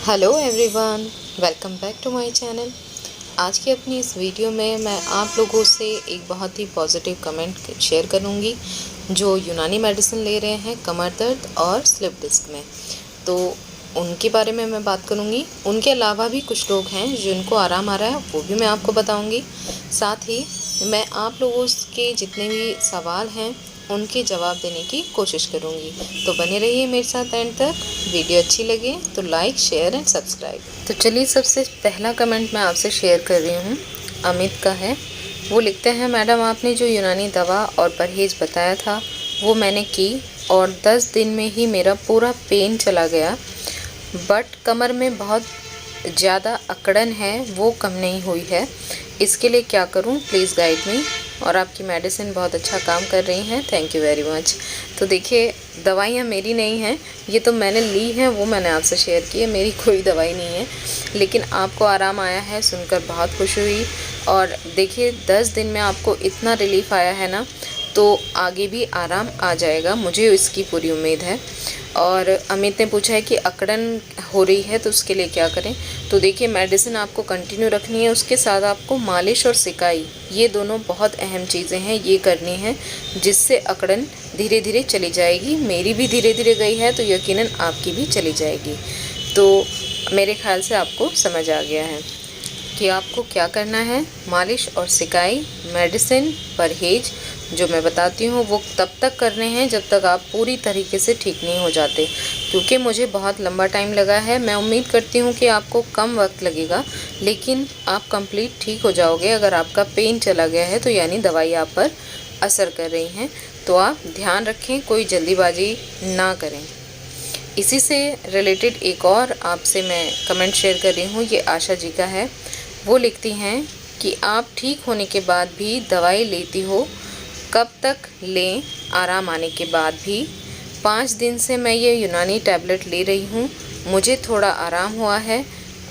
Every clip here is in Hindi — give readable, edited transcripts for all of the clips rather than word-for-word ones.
Hello everyone, welcome back to my channel. आज की अपनी इस वीडियो में मैं आप लोगों से एक बहुत ही पॉजिटिव कमेंट शेयर करूंगी जो यूनानी मेडिसिन ले रहे हैं कमर दर्द और स्लिप डिस्क में। तो उनके बारे में मैं बात करूंगी। उनके अलावा भी कुछ लोग हैं जिनको आराम आ रहा है, वो भी मैं आपको बताऊंगी। साथ ही मैं आप लोगों के जितने भी सवाल हैं उनके जवाब देने की कोशिश करूंगी। तो बने रहिए मेरे साथ एंड तक। वीडियो अच्छी लगे तो लाइक, शेयर एंड सब्सक्राइब। तो चलिए, सबसे पहला कमेंट मैं आपसे शेयर कर रही हूँ, अमित का है। वो लिखते हैं, मैडम आपने जो यूनानी दवा और परहेज़ बताया था वो मैंने की और 10 दिन में ही मेरा पूरा पेन चला गया, बट कमर में बहुत ज़्यादा अकड़न है, वो कम नहीं हुई है। इसके लिए क्या करूं? Please guide me. और आपकी मेडिसिन बहुत अच्छा काम कर रही हैं, थैंक यू वेरी मच। तो देखिए, दवाइयाँ मेरी नहीं हैं, ये तो मैंने ली हैं, वो मैंने आपसे शेयर की है, मेरी कोई दवाई नहीं है। लेकिन आपको आराम आया है, सुनकर बहुत खुश हुई। और देखिए, 10 दिन में आपको इतना रिलीफ आया है ना, तो आगे भी आराम आ जाएगा, मुझे इसकी पूरी उम्मीद है। और अमित ने पूछा है कि अकड़न हो रही है तो उसके लिए क्या करें। तो देखिए, मेडिसिन आपको कंटिन्यू रखनी है, उसके साथ आपको मालिश और सिकाई, ये दोनों बहुत अहम चीज़ें हैं, ये करनी है, जिससे अकड़न धीरे धीरे चली जाएगी। मेरी भी धीरे धीरे गई है तो यकीनन आपकी भी चली जाएगी। तो मेरे ख्याल से आपको समझ आ गया है कि आपको क्या करना है। मालिश और सिकाई, मेडिसिन, परहेज जो मैं बताती हूँ वो तब तक करने हैं जब तक आप पूरी तरीके से ठीक नहीं हो जाते, क्योंकि मुझे बहुत लंबा टाइम लगा है। मैं उम्मीद करती हूँ कि आपको कम वक्त लगेगा, लेकिन आप कंप्लीट ठीक हो जाओगे। अगर आपका पेन चला गया है तो यानी दवाई आप पर असर कर रही हैं। तो आप ध्यान रखें, कोई जल्दीबाजी ना करें। इसी से रिलेटेड एक और आपसे मैं कमेंट शेयर कर रही हूँ, ये आशा जी का है। वो लिखती हैं कि आप ठीक होने के बाद भी दवाई लेती हो, कब तक लें? आराम आने के बाद भी 5 दिन से मैं ये यूनानी टैबलेट ले रही हूँ, मुझे थोड़ा आराम हुआ है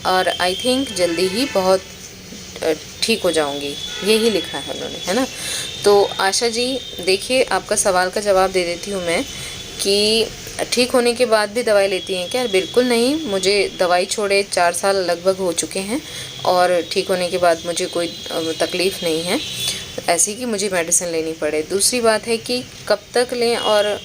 और आई थिंक जल्दी ही बहुत ठीक हो जाऊंगी, यही लिखा है उन्होंने, है ना। तो आशा जी, देखिए, आपका सवाल का जवाब दे देती हूँ मैं कि ठीक होने के बाद भी दवाई लेती हैं क्या? बिल्कुल नहीं, मुझे दवाई छोड़े 4 साल लगभग हो चुके हैं और ठीक होने के बाद मुझे कोई तकलीफ़ नहीं है ऐसी कि मुझे मेडिसिन लेनी पड़े। दूसरी बात है कि कब तक लें और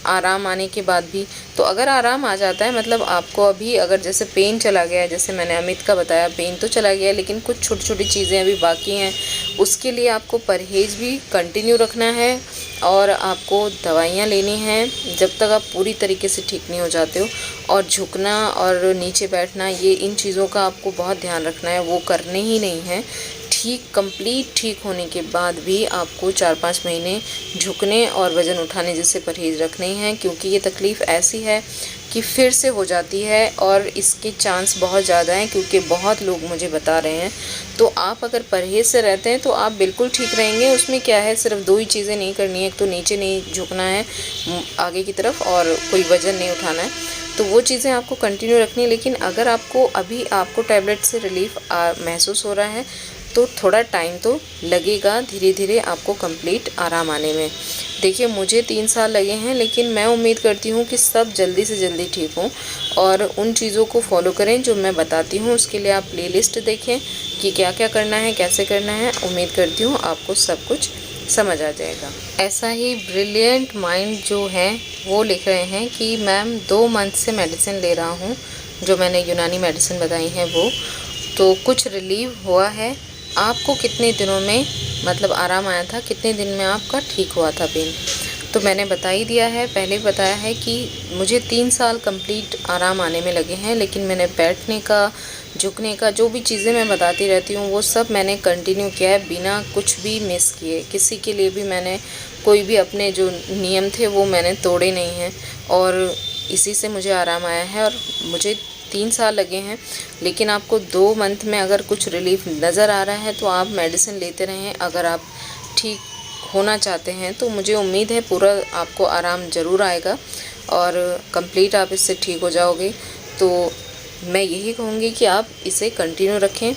आराम आने के बाद भी। तो अगर आराम आ जाता है, मतलब आपको अभी अगर जैसे पेन चला गया है, जैसे मैंने अमित का बताया, पेन तो चला गया लेकिन कुछ छोटी छोटी चीज़ें अभी बाकी हैं, उसके लिए आपको परहेज़ भी कंटिन्यू रखना है और आपको दवाइयाँ लेनी हैं जब तक आप पूरी तरीके से ठीक नहीं हो जाते हो। और झुकना और नीचे बैठना, ये इन चीज़ों का आपको बहुत ध्यान रखना है, वो करने ही नहीं है। कंप्लीट ठीक होने के बाद भी आपको 4-5 महीने झुकने और वज़न उठाने जैसे परहेज़ रखने हैं, क्योंकि ये तकलीफ़ ऐसी है कि फिर से हो जाती है और इसके चांस बहुत ज़्यादा हैं, क्योंकि बहुत लोग मुझे बता रहे हैं। तो आप अगर परहेज़ से रहते हैं तो आप बिल्कुल ठीक रहेंगे। उसमें क्या है, सिर्फ 2 ही चीज़ें नहीं करनी है, एक तो नीचे नहीं झुकना है आगे की तरफ और कोई वज़न नहीं उठाना है, तो वो चीज़ें आपको कंटिन्यू रखनी है। लेकिन अगर आपको अभी आपको टैबलेट से रिलीफ महसूस हो रहा है तो थोड़ा टाइम तो लगेगा, धीरे धीरे आपको कंप्लीट आराम आने में। देखिए, मुझे 3 साल लगे हैं, लेकिन मैं उम्मीद करती हूँ कि सब जल्दी से जल्दी ठीक हों और उन चीज़ों को फॉलो करें जो मैं बताती हूँ। उसके लिए आप प्लेलिस्ट देखें कि क्या क्या करना है, कैसे करना है। उम्मीद करती हूँ आपको सब कुछ समझ आ जाएगा। ऐसा ही ब्रिलियंट माइंड जो है वो लिख रहे हैं कि मैम 2 मंथ से मेडिसिन ले रहा हूँ, जो मैंने यूनानी मेडिसिन बताई हैं वो, तो कुछ रिलीव हुआ है। आपको कितने दिनों में मतलब आराम आया था, कितने दिन में आपका ठीक हुआ था पेन? तो मैंने बता ही दिया है, पहले बताया है कि मुझे 3 साल कंप्लीट आराम आने में लगे हैं, लेकिन मैंने बैठने का, झुकने का, जो भी चीज़ें मैं बताती रहती हूँ वो सब मैंने कंटिन्यू किया है बिना कुछ भी मिस किए। किसी के लिए भी मैंने कोई भी अपने जो नियम थे वो मैंने तोड़े नहीं हैं और इसी से मुझे आराम आया है। और मुझे 3 साल लगे हैं, लेकिन आपको 2 मंथ में अगर कुछ रिलीफ नज़र आ रहा है तो आप मेडिसिन लेते रहें। अगर आप ठीक होना चाहते हैं तो मुझे उम्मीद है पूरा आपको आराम ज़रूर आएगा और कंप्लीट आप इससे ठीक हो जाओगे। तो मैं यही कहूँगी कि आप इसे कंटिन्यू रखें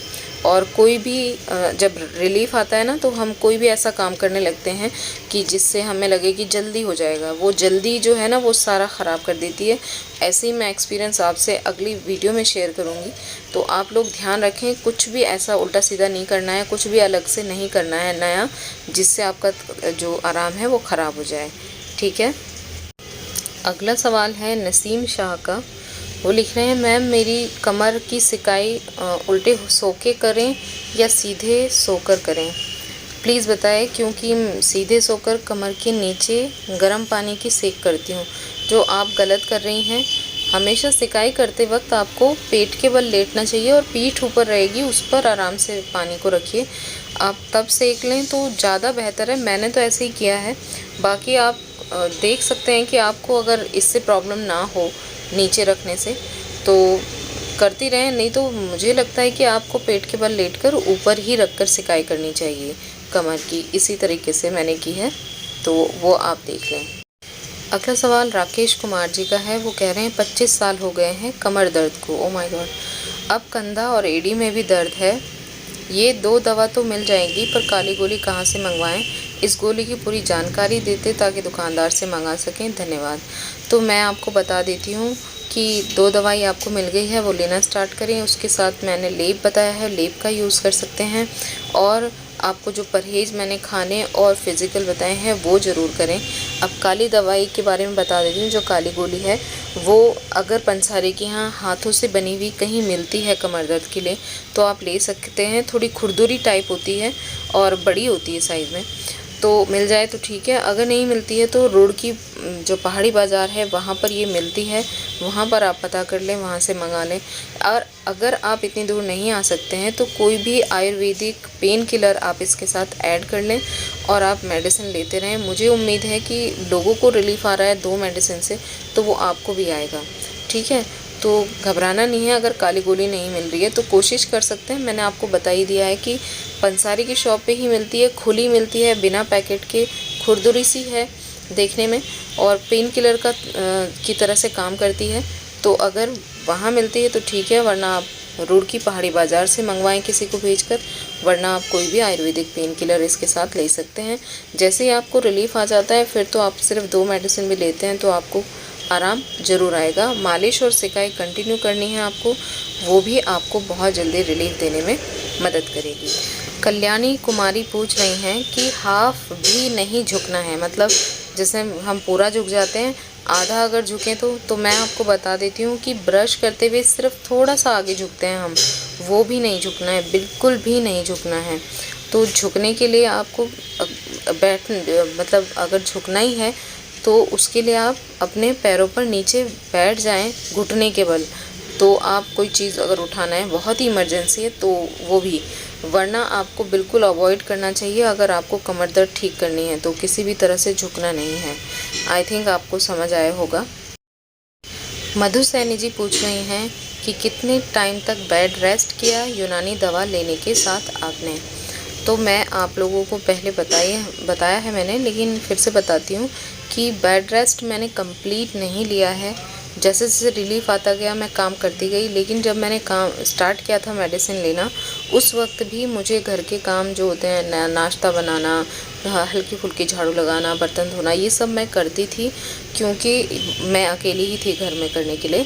और कोई भी जब रिलीफ आता है ना, तो हम कोई भी ऐसा काम करने लगते हैं कि जिससे हमें लगे कि जल्दी हो जाएगा, वो जल्दी जो है ना वो सारा ख़राब कर देती है। ऐसे ही मैं एक्सपीरियंस आपसे अगली वीडियो में शेयर करूँगी। तो आप लोग ध्यान रखें, कुछ भी ऐसा उल्टा सीधा नहीं करना है, कुछ भी अलग से नहीं करना है नया, जिससे आपका जो आराम है वो ख़राब हो जाए। ठीक है। अगला सवाल है नसीम शाह का। वो लिख रहे हैं, मैम मेरी कमर की सिकाई उल्टे सो के करें या सीधे सोकर करें, प्लीज़ बताएं, क्योंकि सीधे सोकर कमर के नीचे गर्म पानी की सेक करती हूँ, जो आप गलत कर रही हैं। हमेशा सिकाई करते वक्त आपको पेट के बल लेटना चाहिए और पीठ ऊपर रहेगी, उस पर आराम से पानी को रखिए। आप तब सेक लें तो ज़्यादा बेहतर है। मैंने तो ऐसे ही किया है। बाकी आप देख सकते हैं कि आपको अगर इससे प्रॉब्लम ना हो नीचे रखने से तो करती रहें, नहीं तो मुझे लगता है कि आपको पेट के बल लेटकर ऊपर ही रखकर सिकाई करनी चाहिए कमर की। इसी तरीके से मैंने की है, तो वो आप देख लें। अगला सवाल राकेश कुमार जी का है। वो कह रहे हैं 25 साल हो गए हैं कमर दर्द को। ओ माय गॉड, अब कंधा और एड़ी में भी दर्द है। ये 2 दवा तो मिल जाएगी, पर काली गोली कहाँ से मंगवाएं? इस गोली की पूरी जानकारी देते ताकि दुकानदार से मंगा सकें, धन्यवाद। तो मैं आपको बता देती हूँ कि 2 दवाई आपको मिल गई है, वो लेना स्टार्ट करें। उसके साथ मैंने लेप बताया है, लेप का यूज़ कर सकते हैं। और आपको जो परहेज़ मैंने खाने और फिज़िकल बताए हैं वो ज़रूर करें। अब काली दवाई के बारे में बता देती हूँ। जो काली गोली है वो अगर पंसारी के यहाँ हाथों से बनी हुई कहीं मिलती है कमर दर्द के लिए तो आप ले सकते हैं। थोड़ी खुरदुरी टाइप होती है और बड़ी होती है साइज़ में, तो मिल जाए तो ठीक है। अगर नहीं मिलती है तो रोड की जो पहाड़ी बाज़ार है वहाँ पर ये मिलती है, वहाँ पर आप पता कर लें, वहाँ से मंगा लें। और अगर आप इतनी दूर नहीं आ सकते हैं तो कोई भी आयुर्वेदिक पेन किलर आप इसके साथ ऐड कर लें और आप मेडिसिन लेते रहें। मुझे उम्मीद है कि लोगों को रिलीफ़ आ रहा है 2 मेडिसिन से, तो वो आपको भी आएगा। ठीक है, तो घबराना नहीं है। अगर काली गोली नहीं मिल रही है तो कोशिश कर सकते हैं। मैंने आपको बता ही दिया है कि पंसारी की शॉप पे ही मिलती है, खुली मिलती है, बिना पैकेट के, खुरदुरी सी है देखने में और पेन किलर का की तरह से काम करती है। तो अगर वहाँ मिलती है तो ठीक है, वरना आप रोड की पहाड़ी बाज़ार से मंगवाएं किसी को भेजकर, वरना आप कोई भी आयुर्वेदिक पेन किलर इसके साथ ले सकते हैं। जैसे ही आपको रिलीफ़ आ जाता है फिर तो आप सिर्फ 2 मेडिसिन भी लेते हैं तो आपको आराम ज़रूर आएगा। मालिश और सिकाई कंटिन्यू करनी है आपको, वो भी आपको बहुत जल्दी रिलीफ देने में मदद करेगी। कल्याणी कुमारी पूछ रही हैं कि हाफ भी नहीं झुकना है, मतलब जैसे हम पूरा झुक जाते हैं, आधा अगर झुकें तो मैं आपको बता देती हूँ कि ब्रश करते हुए सिर्फ थोड़ा सा आगे झुकते हैं हम, वो भी नहीं झुकना है, बिल्कुल भी नहीं झुकना है। तो झुकने के लिए आपको मतलब अगर झुकना ही है तो उसके लिए आप अपने पैरों पर नीचे बैठ जाएं घुटने के बल। तो आप कोई चीज़ अगर उठाना है, बहुत ही इमरजेंसी है तो वो भी, वरना आपको बिल्कुल अवॉइड करना चाहिए। अगर आपको कमर दर्द ठीक करनी है तो किसी भी तरह से झुकना नहीं है। आई थिंक आपको समझ आया होगा। मधु सैनी जी पूछ रही हैं कि कितने टाइम तक बेड रेस्ट किया यूनानी दवा लेने के साथ आपने। तो मैं आप लोगों को पहले बताया है मैंने, लेकिन फिर से बताती हूँ कि बेड रेस्ट मैंने कंप्लीट नहीं लिया है। जैसे जैसे रिलीफ आता गया मैं काम करती गई, लेकिन जब मैंने काम स्टार्ट किया था मेडिसिन लेना, उस वक्त भी मुझे घर के काम जो होते हैं, नाश्ता बनाना, हल्की फुल्की झाड़ू लगाना, बर्तन धोना, ये सब मैं करती थी क्योंकि मैं अकेली ही थी घर में करने के लिए।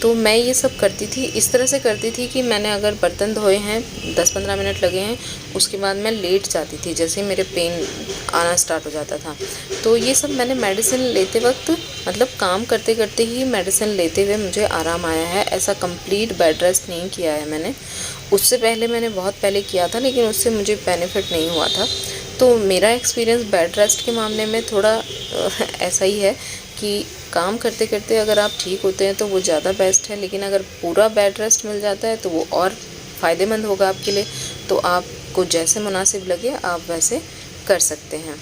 तो मैं ये सब करती थी, इस तरह से करती थी कि मैंने अगर बर्तन धोए हैं, 10-15 मिनट लगे हैं, उसके बाद मैं लेट जाती थी जैसे मेरे पेन आना स्टार्ट हो जाता था। तो ये सब मैंने मेडिसिन लेते वक्त, मतलब काम करते करते ही मेडिसिन लेते हुए मुझे आराम आया है। ऐसा कंप्लीट बेड रेस्ट नहीं किया है मैंने। उससे पहले मैंने बहुत पहले किया था, लेकिन उससे मुझे बेनिफिट नहीं हुआ था। तो मेरा एक्सपीरियंस बेड रेस्ट के मामले में थोड़ा ऐसा ही है कि काम करते करते अगर आप ठीक होते हैं तो वो ज़्यादा बेस्ट है, लेकिन अगर पूरा बेड रेस्ट मिल जाता है तो वो और फ़ायदेमंद होगा आपके लिए। तो आपको जैसे मुनासिब लगे आप वैसे कर सकते हैं।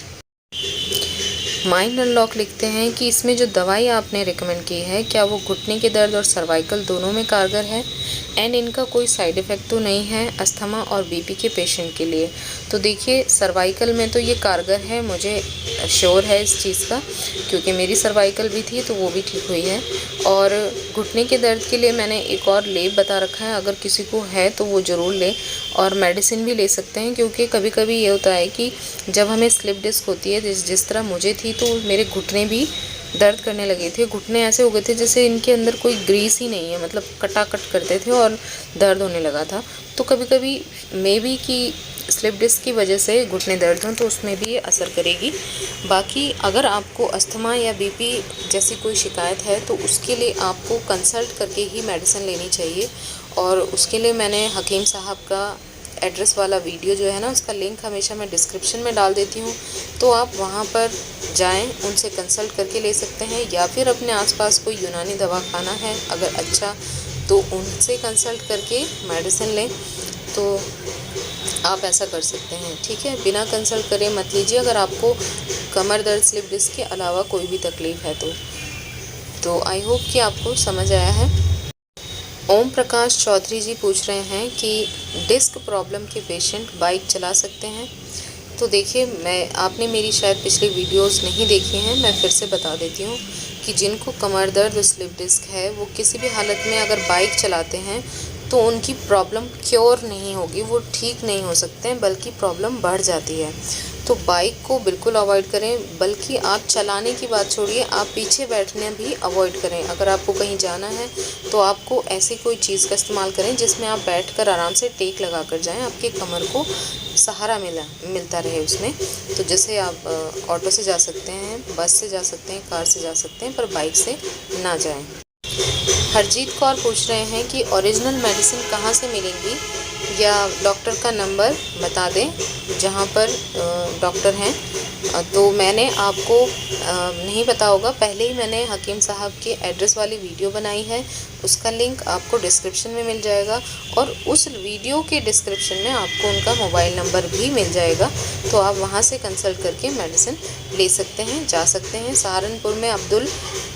माइंड अनलॉक लिखते हैं कि इसमें जो दवाई आपने रिकमेंड की है, क्या वो घुटने के दर्द और सर्वाइकल दोनों में कारगर है? एंड इनका कोई साइड इफ़ेक्ट तो नहीं है अस्थमा और बीपी के पेशेंट के लिए। तो देखिए सर्वाइकल में तो ये कारगर है, मुझे श्योर है इस चीज़ का, क्योंकि मेरी सर्वाइकल भी थी तो वो भी ठीक हुई है। और घुटने के दर्द के लिए मैंने एक और लेप बता रखा है, अगर किसी को है तो वो ज़रूर ले। और मेडिसिन भी ले सकते हैं, क्योंकि कभी कभी ये होता है कि जब हमें स्लिप डिस्क होती है, जिस तरह मुझे थी, तो मेरे घुटने भी दर्द करने लगे थे। घुटने ऐसे हो गए थे जैसे इनके अंदर कोई ग्रीस ही नहीं है, मतलब कटाकट करते थे और दर्द होने लगा था। तो कभी कभी मे बी कि स्लिप डिस्क की वजह से घुटने दर्द हों, तो उसमें भी ये असर करेगी। बाकी अगर आपको अस्थमा या बीपी जैसी कोई शिकायत है तो उसके लिए आपको कंसल्ट करके ही मेडिसिन लेनी चाहिए। और उसके लिए मैंने हकीम साहब का एड्रेस वाला वीडियो जो है ना, उसका लिंक हमेशा मैं डिस्क्रिप्शन में डाल देती हूँ, तो आप वहाँ पर जाएं, उनसे कंसल्ट करके ले सकते हैं। या फिर अपने आसपास कोई यूनानी दवाखाना है अगर अच्छा, तो उनसे कंसल्ट करके मेडिसिन लें। तो आप ऐसा कर सकते हैं, ठीक है। बिना कंसल्ट करे मत लीजिए अगर आपको कमर दर्द स्लिप डिस्क के अलावा कोई भी तकलीफ़ है तो आई होप कि आपको समझ आया है। ओम प्रकाश चौधरी जी पूछ रहे हैं कि डिस्क प्रॉब्लम के पेशेंट बाइक चला सकते हैं। तो देखिए, आपने मेरी शायद पिछली वीडियोस नहीं देखी हैं, मैं फिर से बता देती हूँ कि जिनको कमर दर्द स्लिप डिस्क है, वो किसी भी हालत में अगर बाइक चलाते हैं तो उनकी प्रॉब्लम क्योर नहीं होगी, वो ठीक नहीं हो सकते हैं, बल्कि प्रॉब्लम बढ़ जाती है। तो बाइक को बिल्कुल अवॉइड करें, बल्कि आप चलाने की बात छोड़िए, आप पीछे बैठने भी अवॉइड करें। अगर आपको कहीं जाना है तो आपको ऐसी कोई चीज़ का इस्तेमाल करें जिसमें आप बैठकर आराम से टेक लगा कर जाएँ, आपके कमर को सहारा मिलता रहे उसमें। तो जैसे आप ऑटो से जा सकते हैं, बस से जा सकते हैं, कार से जा सकते हैं, पर बाइक से ना जाएं। हरजीत कौर पूछ रहे हैं कि ओरिजिनल मेडिसिन कहाँ से मिलेंगी, या डॉक्टर का नंबर बता दें जहाँ पर डॉक्टर हैं। तो मैंने आपको नहीं पता होगा, पहले ही मैंने हकीम साहब के एड्रेस वाली वीडियो बनाई है, उसका लिंक आपको डिस्क्रिप्शन में मिल जाएगा। और उस वीडियो के डिस्क्रिप्शन में आपको उनका मोबाइल नंबर भी मिल जाएगा, तो आप वहाँ से कंसल्ट करके मेडिसिन ले सकते हैं, जा सकते हैं। सहारनपुर में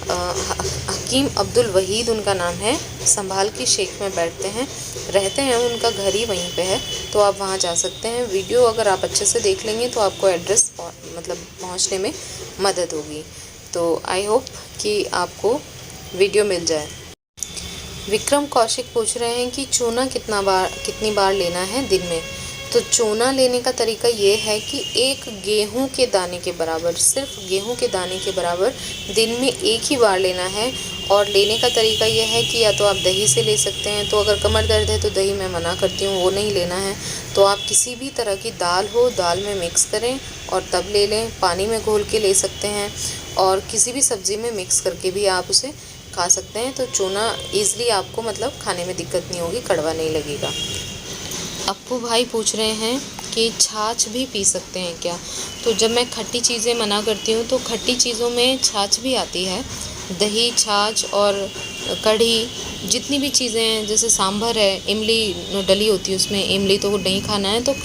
हकीम अब्दुल वहीद उनका नाम है, संभाल की शेख में बैठते हैं, रहते हैं, उनका घर ही वहीं पे है, तो आप वहाँ जा सकते हैं। वीडियो अगर आप अच्छे से देख लेंगे तो आपको एड्रेस मतलब पहुँचने में मदद होगी। तो आई होप कि आपको वीडियो मिल जाए। विक्रम कौशिक पूछ रहे हैं कि चूना कितनी बार लेना है दिन में। तो चूना लेने का तरीका ये है कि एक गेहूं के दाने के बराबर, सिर्फ गेहूं के दाने के बराबर दिन में एक ही बार लेना है। और लेने का तरीका ये है कि या तो आप दही से ले सकते हैं, तो अगर कमर दर्द है तो दही मैं मना करती हूँ, वो नहीं लेना है। तो आप किसी भी तरह की दाल हो, दाल में मिक्स करें और तब ले लें, पानी में घोल के ले सकते हैं, और किसी भी सब्ज़ी में मिक्स करके भी आप उसे खा सकते हैं। तो चूना ईज़िली आपको मतलब खाने में दिक्कत नहीं होगी, कड़वा नहीं लगेगा। अप्पू भाई पूछ रहे हैं कि छाछ भी पी सकते हैं क्या। तो जब मैं खट्टी चीज़ें मना करती हूँ तो खट्टी चीज़ों में छाछ भी आती है, दही, छाछ और कढ़ी, जितनी भी चीज़ें हैं, जैसे सांभर है, इमली डली होती है उसमें, इमली तो नहीं खाना है तो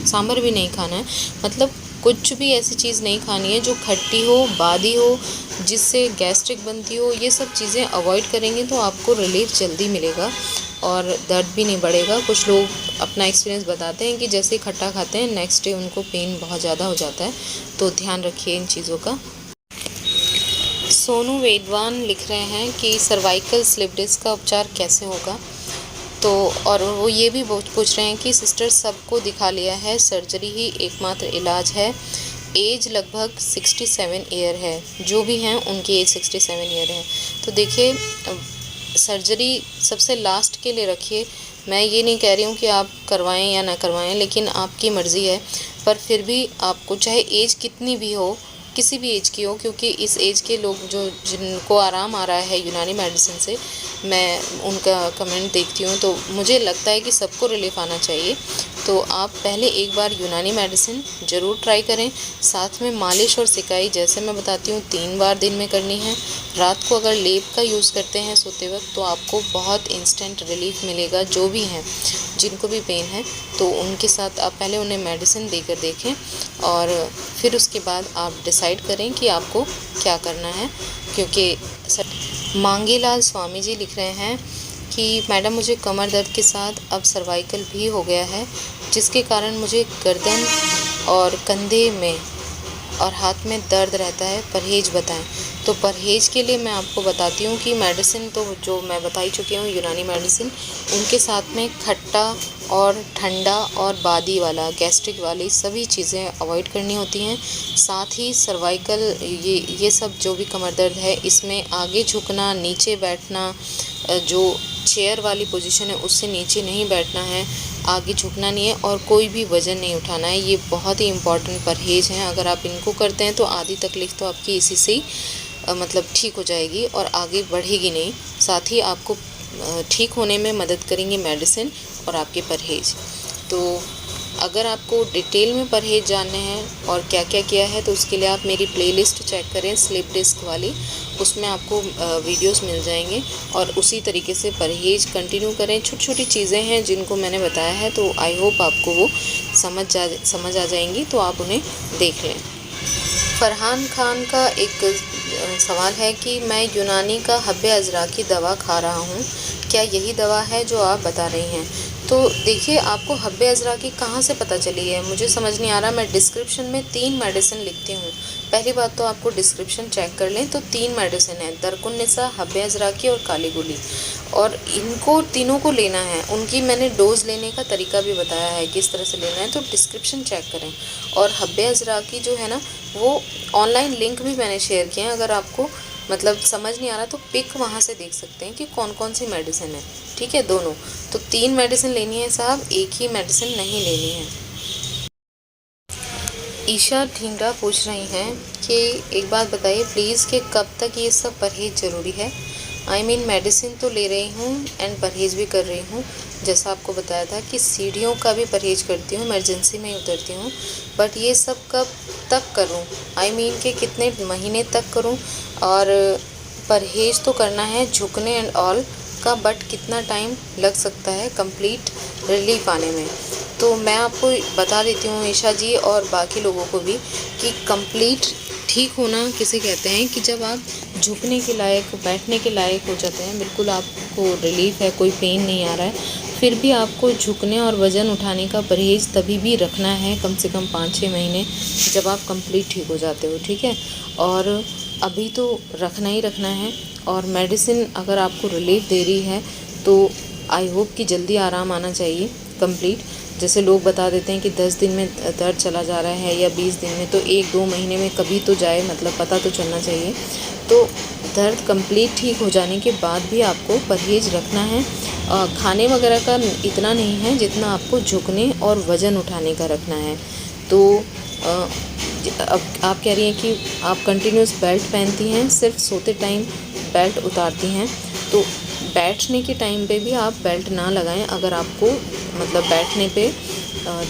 सांभर भी नहीं खाना है। मतलब कुछ भी ऐसी चीज़ नहीं खानी है जो खट्टी हो, बादी हो, जिससे गैस्ट्रिक बनती हो। ये सब चीज़ें अवॉइड करेंगे तो आपको रिलीफ जल्दी मिलेगा और दर्द भी नहीं बढ़ेगा। कुछ लोग अपना एक्सपीरियंस बताते हैं कि जैसे ही खट्टा खाते हैं नेक्स्ट डे उनको पेन बहुत ज़्यादा हो जाता है, तो ध्यान रखिए इन चीज़ों का। सोनू वेदवान लिख रहे हैं कि सर्वाइकल स्लिप डिस्क का उपचार कैसे होगा। तो और वो ये भी पूछ रहे हैं कि सिस्टर सबको दिखा लिया है, सर्जरी ही एकमात्र इलाज है, एज लगभग 67 ईयर है, जो भी हैं उनकी एज 67 ईयर है। तो देखिए, सर्जरी सबसे लास्ट के लिए रखिए। मैं ये नहीं कह रही हूँ कि आप करवाएं या ना करवाएं, लेकिन आपकी मर्ज़ी है। पर फिर भी आपको चाहे एज कितनी भी हो, किसी भी एज की हो, क्योंकि इस एज के लोग जिनको आराम आ रहा है यूनानी मेडिसिन से, मैं उनका कमेंट देखती हूँ तो मुझे लगता है कि सबको रिलीफ आना चाहिए। तो आप पहले एक बार यूनानी मेडिसिन ज़रूर ट्राई करें, साथ में मालिश और सिकाई जैसे मैं बताती हूँ 3 बार दिन में करनी है। रात को अगर लेप का यूज़ करते हैं सोते वक्त तो आपको बहुत इंस्टेंट रिलीफ मिलेगा। जो भी हैं जिनको भी पेन है तो उनके साथ आप पहले उन्हें मेडिसिन देकर देखें और फिर उसके बाद आप डिसाइड करें कि आपको क्या करना है। क्योंकि मांगेलाल स्वामी जी लिख रहे हैं कि मैडम मुझे कमर दर्द के साथ अब सर्वाइकल भी हो गया है, जिसके कारण मुझे गर्दन और कंधे में और हाथ में दर्द रहता है, परहेज़ बताएं। तो परहेज़ के लिए मैं आपको बताती हूँ कि मेडिसिन तो जो मैं बता ही चुकी हूँ, यूनानी मेडिसिन, उनके साथ में खट्टा और ठंडा और बादी वाला, गैस्ट्रिक वाली सभी चीज़ें अवॉइड करनी होती हैं। साथ ही सर्वाइकल ये सब जो भी कमर दर्द है, इसमें आगे झुकना, नीचे बैठना, जो चेयर वाली पोजीशन है उससे नीचे नहीं बैठना है, आगे झुकना नहीं है और कोई भी वज़न नहीं उठाना है। ये बहुत ही इम्पॉर्टेंट परहेज़ हैं। अगर आप इनको करते हैं तो आधी तकलीफ़ तो आपकी इसी से ही मतलब ठीक हो जाएगी और आगे बढ़ेगी नहीं। साथ ही आपको ठीक होने में मदद करेंगे मेडिसिन और आपके परहेज़। तो अगर आपको डिटेल में परहेज़ जानने हैं और क्या क्या किया है, तो उसके लिए आप मेरी प्लेलिस्ट चेक करें स्लिप डिस्क वाली, उसमें आपको वीडियोस मिल जाएंगे और उसी तरीके से परहेज़ कंटिन्यू करें। छोटी छोटी चीज़ें हैं जिनको मैंने बताया है, तो आई होप आपको वो समझ आ जाएंगी, तो आप उन्हें देख लें। फरहान खान का एक सवाल है कि मैं यूनानी का हब्बे अज़रा की दवा खा रहा हूँ, क्या यही दवा है जो आप बता रही हैं? तो देखिए, आपको हब्बे अज़रा की कहाँ से पता चली है, मुझे समझ नहीं आ रहा। मैं डिस्क्रिप्शन में 3 मेडिसिन लिखती हूँ। पहली बात तो आपको डिस्क्रिप्शन चेक कर लें, तो 3 मेडिसिन है, दरकुन्निसा, हब्बे अज़रा की और काली गोली, और इनको तीनों को लेना है। उनकी मैंने डोज़ लेने का तरीका भी बताया है किस तरह से लेना है, तो डिस्क्रिप्शन चेक करें। और हब्बे अज़रा की जो है ना, वो ऑनलाइन लिंक भी मैंने शेयर किए हैं। अगर आपको मतलब समझ नहीं आ रहा तो पिक वहाँ से देख सकते हैं कि कौन कौन सी मेडिसिन है, ठीक है, दोनों। तो 3 मेडिसिन लेनी है साहब, एक ही मेडिसिन नहीं लेनी है। ईशा ढींगरा पूछ रही हैं कि एक बात बताइए प्लीज़ कि कब तक ये सब परहेज़ ज़रूरी है। आई मीन मेडिसिन तो ले रही हूँ एंड परहेज़ भी कर रही हूँ। जैसा आपको बताया था कि सीढ़ियों का भी परहेज़ करती हूँ, इमरजेंसी में ही उतरती हूँ, बट ये सब कब तक करूँ, आई मीन कि कितने महीने तक करूँ। और परहेज़ तो करना है झुकने एंड ऑल का, बट कितना टाइम लग सकता है कंप्लीट रिलीफ आने में। तो मैं आपको बता देती हूँ ईशा जी और बाकी लोगों को भी कि कंप्लीट ठीक होना किसे कहते हैं, कि जब आप झुकने के लायक, बैठने के लायक हो जाते हैं, बिल्कुल आपको रिलीफ है, कोई पेन नहीं आ रहा है, फिर भी आपको झुकने और वज़न उठाने का परहेज़ तभी भी रखना है, कम से कम 5-6 महीने, जब आप कंप्लीट ठीक हो जाते हो, ठीक है। और अभी तो रखना ही रखना है। और मेडिसिन अगर आपको रिलीफ दे रही है तो आई होप कि जल्दी आराम आना चाहिए कंप्लीट। जैसे लोग बता देते हैं कि 10 दिन में दर्द चला जा रहा है या 20 दिन में, तो 1-2 महीने में कभी तो जाए, मतलब पता तो चलना चाहिए। तो दर्द कंप्लीट ठीक हो जाने के बाद भी आपको परहेज़ रखना है। खाने वगैरह का इतना नहीं है जितना आपको झुकने और वज़न उठाने का रखना है। तो अब आप कह रही हैं कि आप कंटिन्यूस बेल्ट पहनती हैं, सिर्फ सोते टाइम बेल्ट उतारती हैं, तो बैठने के टाइम पे भी आप बेल्ट ना लगाएं। अगर आपको मतलब बैठने पे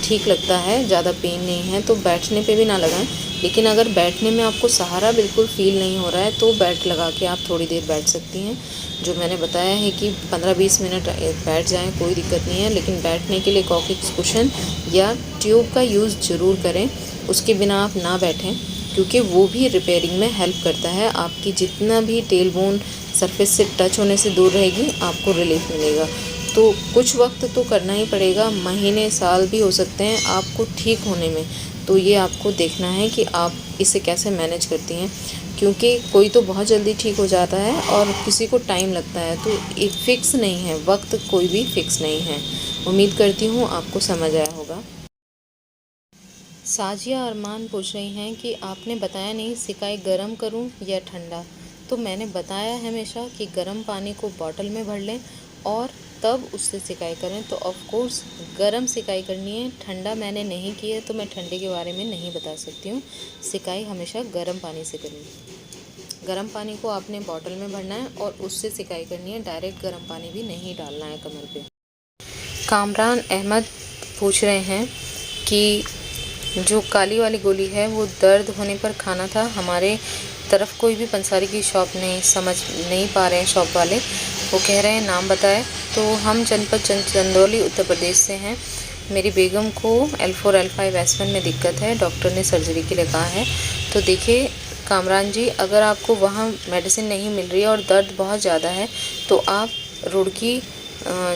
ठीक लगता है, ज़्यादा पेन नहीं है, तो बैठने पे भी ना लगाएं। लेकिन अगर बैठने में आपको सहारा बिल्कुल फ़ील नहीं हो रहा है, तो बेल्ट लगा के आप थोड़ी देर बैठ सकती हैं। जो मैंने बताया है कि 15-20 मिनट बैठ जाएं, कोई दिक्कत नहीं है, लेकिन बैठने के लिए कॉक्सिक्स कुशन या ट्यूब का यूज़ ज़रूर करें। उसके बिना आप ना बैठें, क्योंकि वो भी रिपेयरिंग में हेल्प करता है। आपकी जितना भी टेल बोन सरफेस से टच होने से दूर रहेगी, आपको रिलीफ मिलेगा। तो कुछ वक्त तो करना ही पड़ेगा, महीने साल भी हो सकते हैं आपको ठीक होने में। तो ये आपको देखना है कि आप इसे कैसे मैनेज करती हैं, क्योंकि कोई तो बहुत जल्दी ठीक हो जाता है और किसी को टाइम लगता है। तो एक फ़िक्स नहीं है, वक्त कोई भी फ़िक्स नहीं है। उम्मीद करती हूँ आपको समझ आया होगा। साजिया अरमान पूछ रही हैं कि आपने बताया नहीं सिकाई गर्म करूं या ठंडा। तो मैंने बताया है हमेशा कि गर्म पानी को बॉटल में भर लें और तब उससे सिकाई करें। तो ऑफ़ कोर्स गर्म सिकाई करनी है, ठंडा मैंने नहीं की है, तो मैं ठंडे के बारे में नहीं बता सकती हूँ। सिकाई हमेशा गर्म पानी से करनी है। गर्म पानी को आपने बॉटल में भरना है और उससे सिकाई करनी है, डायरेक्ट गर्म पानी भी नहीं डालना है कमर पे। कामरान अहमद पूछ रहे हैं कि जो काली वाली गोली है वो दर्द होने पर खाना था। हमारे तरफ कोई भी पंसारी की शॉप नहीं, समझ नहीं पा रहे हैं शॉप वाले, वो कह रहे हैं नाम बताएं। तो हम जनपद चंदौली उत्तर प्रदेश से हैं। मेरी बेगम को L4 L5 S1 में दिक्कत है, डॉक्टर ने सर्जरी के लिए कहा है। तो देखिए कामरान जी, अगर आपको वहाँ मेडिसिन नहीं मिल रही है और दर्द बहुत ज़्यादा है, तो आप रुड़की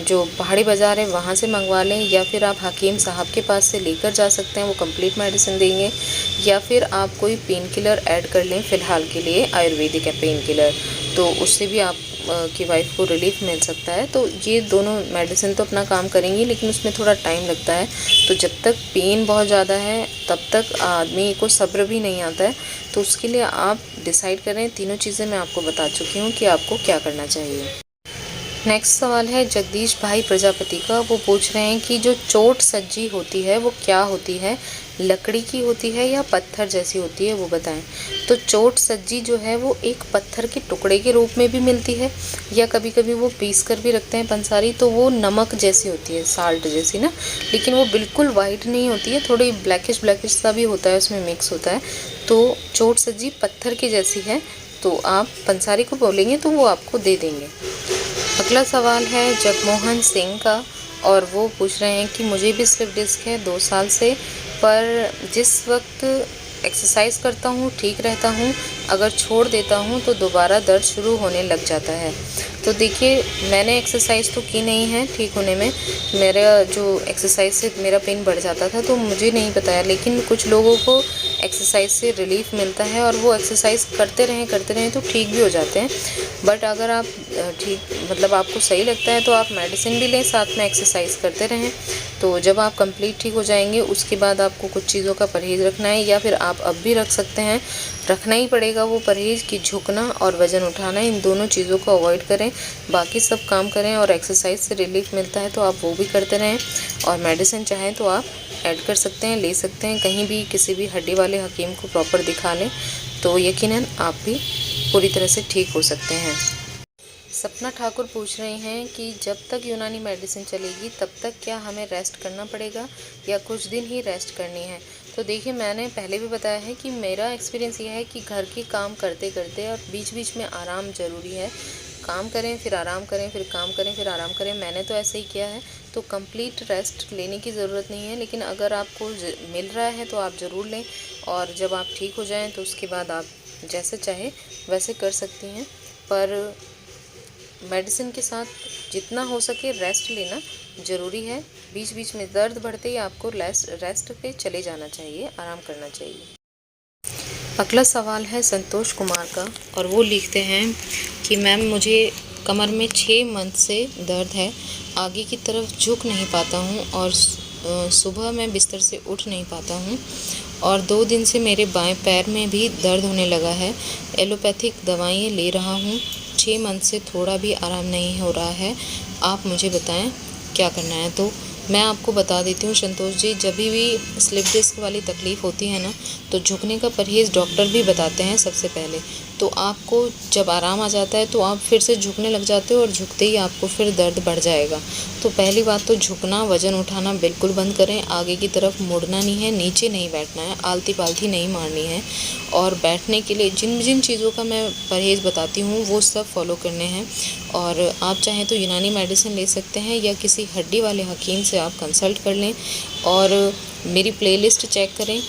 जो पहाड़ी बाज़ार है वहाँ से मंगवा लें, या फिर आप हकीम साहब के पास से लेकर जा सकते हैं, वो कंप्लीट मेडिसिन देंगे। या फिर आप कोई पेन किलर ऐड कर लें फ़िलहाल के लिए, आयुर्वेदिक है पेन किलर, तो उससे भी आप की वाइफ को रिलीफ मिल सकता है। तो ये दोनों मेडिसिन तो अपना काम करेंगी, लेकिन उसमें थोड़ा टाइम लगता है। तो जब तक पेन बहुत ज़्यादा है तब तक आदमी को सब्र भी नहीं आता है। तो उसके लिए आप डिसाइड करें। तीनों चीज़ें मैं आपको बता चुकी हूँ कि आपको क्या करना चाहिए। नेक्स्ट सवाल है जगदीश भाई प्रजापति का। वो पूछ रहे हैं कि जो चोट सज्जी होती है वो क्या होती है, लकड़ी की होती है या पत्थर जैसी होती है, वो बताएं। तो चोट सज्जी जो है वो एक पत्थर के टुकड़े के रूप में भी मिलती है, या कभी कभी वो पीस कर भी रखते हैं पंसारी, तो वो नमक जैसी होती है, साल्ट जैसी ना, लेकिन वो बिल्कुल वाइट नहीं होती है, थोड़ी ब्लैकिश ब्लैकिश सा भी होता है, उसमें मिक्स होता है। तो चोट सज्जी पत्थर की जैसी है, तो आप पंसारी को बोलेंगे तो वो आपको दे देंगे। अगला सवाल है जगमोहन सिंह का, और वो पूछ रहे हैं कि मुझे भी स्लिप डिस्क है 2 साल से, पर जिस वक्त एक्सरसाइज करता हूँ ठीक रहता हूँ, अगर छोड़ देता हूँ तो दोबारा दर्द शुरू होने लग जाता है। तो देखिए, मैंने एक्सरसाइज तो की नहीं है ठीक होने में, मेरा जो एक्सरसाइज से मेरा पेन बढ़ जाता था तो मुझे नहीं बताया, लेकिन कुछ लोगों को एक्सरसाइज से रिलीफ मिलता है और वो एक्सरसाइज करते रहें तो ठीक भी हो जाते हैं। बट अगर आप ठीक मतलब आपको सही लगता है तो आप मेडिसिन भी लें, साथ में एक्सरसाइज करते रहें। तो जब आप कंप्लीट ठीक हो जाएंगे उसके बाद आपको कुछ चीज़ों का परहेज़ रखना है, या फिर आप अब भी रख सकते हैं, रखना ही पड़ेगा वो परहेज़ कि झुकना और वज़न उठाना, इन दोनों चीज़ों को अवॉइड करें, बाकी सब काम करें। और एक्सरसाइज से रिलीफ मिलता है तो आप वो भी करते रहें, और मेडिसिन चाहें तो आप ऐड कर सकते हैं, ले सकते हैं, कहीं भी किसी भी हड्डी वाले हकीम को प्रॉपर दिखा लें तो यकीनन आप भी पूरी तरह से ठीक हो सकते हैं। सपना ठाकुर पूछ रहे हैं कि जब तक यूनानी मेडिसिन चलेगी तब तक क्या हमें रेस्ट करना पड़ेगा या कुछ दिन ही रेस्ट करनी है। तो देखिए, मैंने पहले भी बताया है कि मेरा एक्सपीरियंस यह है कि घर के काम करते करते और बीच बीच में आराम ज़रूरी है। काम करें फिर आराम करें, फिर काम करें फिर आराम करें, मैंने तो ऐसे ही किया है। तो कंप्लीट रेस्ट लेने की ज़रूरत नहीं है, लेकिन अगर आपको मिल रहा है तो आप ज़रूर लें, और जब आप ठीक हो जाएं तो उसके बाद आप जैसे चाहे वैसे कर सकती हैं। पर मेडिसिन के साथ जितना हो सके रेस्ट लेना ज़रूरी है। बीच बीच में दर्द बढ़ते ही आपको रेस्ट पे चले जाना चाहिए, आराम करना चाहिए। अगला सवाल है संतोष कुमार का, और वो लिखते हैं कि मैम मुझे कमर में 6 मंथ से दर्द है, आगे की तरफ झुक नहीं पाता हूँ, और सुबह मैं बिस्तर से उठ नहीं पाता हूँ, और 2 दिन से मेरे बाएं पैर में भी दर्द होने लगा है। एलोपैथिक दवाइयाँ ले रहा हूँ, 6 मंथ से थोड़ा भी आराम नहीं हो रहा है, आप मुझे बताएं क्या करना है। तो मैं आपको बता देती हूँ संतोष जी, जब भी स्लिप डिस्क वाली तकलीफ़ होती है ना, तो झुकने का परहेज़ डॉक्टर भी बताते हैं सबसे पहले। तो आपको जब आराम आ जाता है तो आप फिर से झुकने लग जाते हो, और झुकते ही आपको फिर दर्द बढ़ जाएगा। तो पहली बात तो झुकना, वज़न उठाना बिल्कुल बंद करें, आगे की तरफ मुड़ना नहीं है, नीचे नहीं बैठना है, आलती पालती नहीं मारनी है, और बैठने के लिए जिन जिन चीज़ों का मैं परहेज़ बताती हूँ वो सब फॉलो करने हैं। और आप चाहें तो यूनानी मेडिसिन ले सकते हैं, या किसी हड्डी वाले हकीम से आप कंसल्ट कर लें, और मेरी प्लेलिस्ट चेक करें।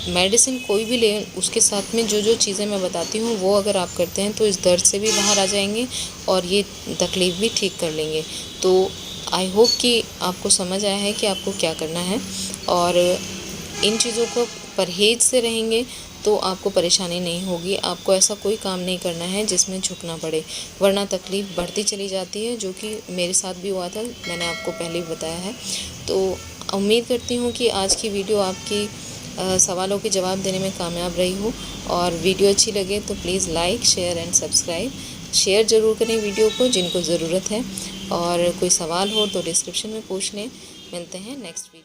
मेडिसिन कोई भी लें, उसके साथ में जो जो चीज़ें मैं बताती हूँ वो अगर आप करते हैं तो इस दर्द से भी बाहर आ जाएंगे, और ये तकलीफ़ भी ठीक कर लेंगे। तो आई होप कि आपको समझ आया है कि आपको क्या करना है, और इन चीज़ों को परहेज़ से रहेंगे तो आपको परेशानी नहीं होगी। आपको ऐसा कोई काम नहीं करना है जिसमें झुकना पड़े, वरना तकलीफ़ बढ़ती चली जाती है, जो कि मेरे साथ भी हुआ था, मैंने आपको पहले भी बताया है। तो उम्मीद करती हूँ कि आज की वीडियो आपकी सवालों के जवाब देने में कामयाब रही हो, और वीडियो अच्छी लगे तो please like, share and subscribe. Share ज़रूर करें वीडियो को जिनको ज़रूरत है, और कोई सवाल हो तो डिस्क्रिप्शन में पूछ लें। मिलते हैं नेक्स्ट वीडियो।